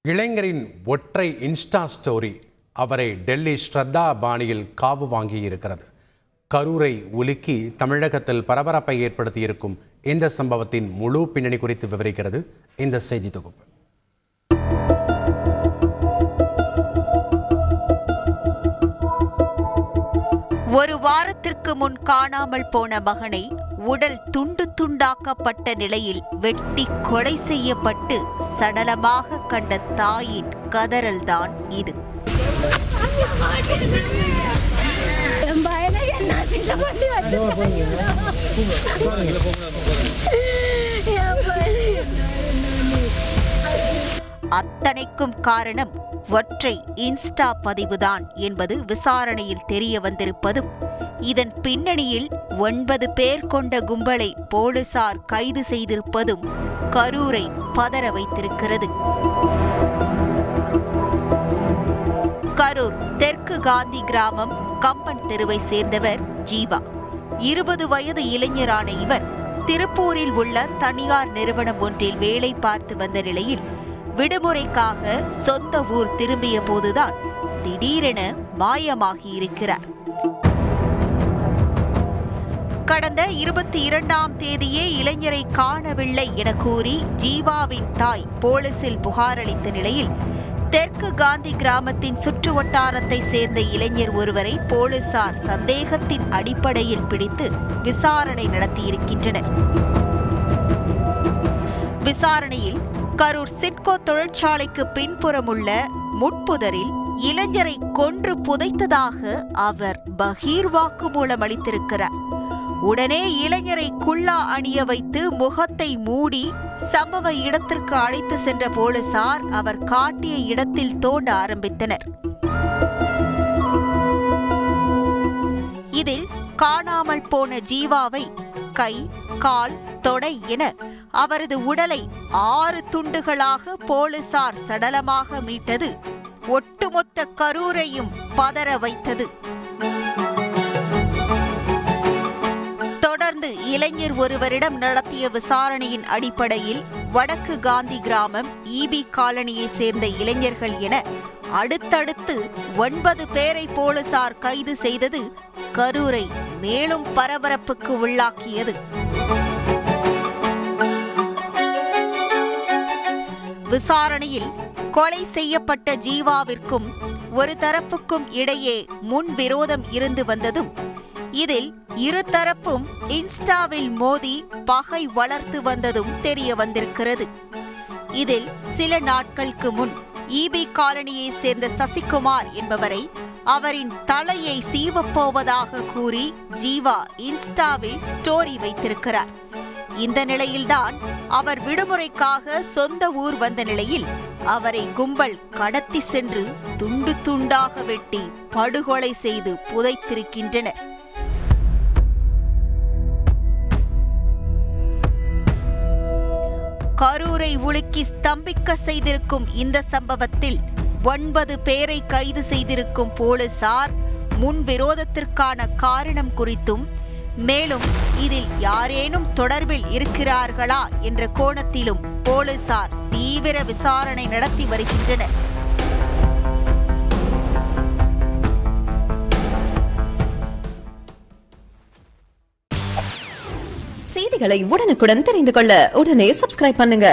இளைஞரின் ஒற்றை Insta story அவரை டெல்லி ஸ்ரத்தா பாணியில் காவு வாங்கியிருக்கிறது. கரூரை உலுக்கி தமிழகத்தில் பரபரப்பை ஏற்படுத்தியிருக்கும் இந்த சம்பவத்தின் முழு பின்னணி குறித்து விவரிக்கிறது இந்த செய்தி தொகுப்பு. ஒரு வாரத்திற்கு முன் காணாமல் போன மகனை உடல் துண்டு துண்டாக்கப்பட்ட நிலையில் வெட்டி கொலை செய்யப்பட்டு சடலமாக கண்ட தாயின் கதறல்தான் இது. அத்தனைக்கும் காரணம் ஒற்றை இன்ஸ்டா பதிவுதான் என்பது விசாரணையில் தெரிய வந்திருப்பதும், இதன் பின்னணியில் 9 பேர் கொண்ட கும்பலை போலீசார் கைது செய்திருப்பதும் கரூரை பதற வைத்திருக்கிறது. கரூர் தெற்கு காந்தி கிராமம் கம்பன் தெருவை சேர்ந்தவர் ஜீவா. 20 வயது இளைஞரான இவர் திருப்பூரில் உள்ள தனியார் நிறுவனம் ஒன்றில் வேலை பார்த்து வந்த நிலையில் விடுமுறைக்காக சொந்த ஊர் திரும்பிய போதுதான் திடீரென மாயமாகியிருக்கிறார். கடந்த 22ஆம் தேதியே இளைஞரை காணவில்லை என கூறி ஜீவாவின் தாய் போலீசில் புகார் அளித்த நிலையில் தெற்கு காந்தி கிராமத்தின் சுற்று வட்டாரத்தை சேர்ந்த இளைஞர் ஒருவரை போலீசார் சந்தேகத்தின் அடிப்படையில் பிடித்து விசாரணை நடத்தியிருக்கின்றனர். விசாரணையில் கரூர் சிட்கோ தொழிற்சாலைக்கு பின்புறமுள்ள முட்புதரில் இளைஞரை கொன்று புதைத்ததாக அவர் பகீர் வாக்குமூலம் அளித்திருக்கிறார். உடனே இளைஞரை குல்லா அணிய வைத்து முகத்தை மூடி சம்பவ இடத்திற்கு அழைத்து சென்ற போலீசார் அவர் காட்டிய இடத்தில் தோண்ட ஆரம்பித்தனர். இதில் காணாமல் போன ஜீவாவை கை, கால், தொடை என அவரது உடலை 6 துண்டுகளாக போலீசார் சடலமாக மீட்டது ஒட்டுமொத்த கரூரையும் பதற வைத்தது. தொடர்ந்து இளைஞர் ஒருவரிடம் நடத்திய விசாரணையின் அடிப்படையில் வடக்கு காந்தி கிராமம் ஈபி காலனியை சேர்ந்த இளைஞர்கள் என அடுத்தடுத்து 9 பேரை போலீசார் கைது செய்தது கரூரை மேலும் பரபரப்புக்கு உள்ளாக்கியது. விசாரணையில் கொலை செய்யப்பட்ட ஜீவாவிற்கும் ஒரு தரப்புக்கும் இடையே முன் விரோதம் இருந்து வந்ததும், இதில் இரு தரப்பும் இன்ஸ்டாவில் மோதி பகை வளர்த்து வந்ததும் தெரிய வந்திருக்கிறது. இதில் சில நாட்களுக்கு முன் ஈபி காலனியை சேர்ந்த சசிகுமார் என்பவரை அவரின் தலையை சீவப்போவதாக கூறி ஜீவா இன்ஸ்டாவில் ஸ்டோரி வைத்திருக்கிறார். இந்த நிலையில்தான் அவர் விடுமுறைக்காக சொந்த ஊர் வந்த நிலையில் அவரை கும்பல் கடத்தி சென்று துண்டு துண்டாக வெட்டி படுகொலை செய்து புதைத்திருக்கின்றனர். கரூரை உலுக்கி ஸ்தம்பிக்க செய்திருக்கும் இந்த சம்பவத்தில் 9 பேரை கைது செய்திருக்கும் போலீசார் முன்விரோதத்திற்கான காரணம் குறித்தும், மேலும் இதில் யாரேனும் தொடர்பில் இருக்கிறார்களா என்ற கோணத்திலும் போலீசார் தீவிர விசாரணை நடத்தி வருகின்றனர். செய்திகளை உடனுக்குடன் தெரிந்து கொள்ள உடனே சப்ஸ்கிரைப் பண்ணுங்க.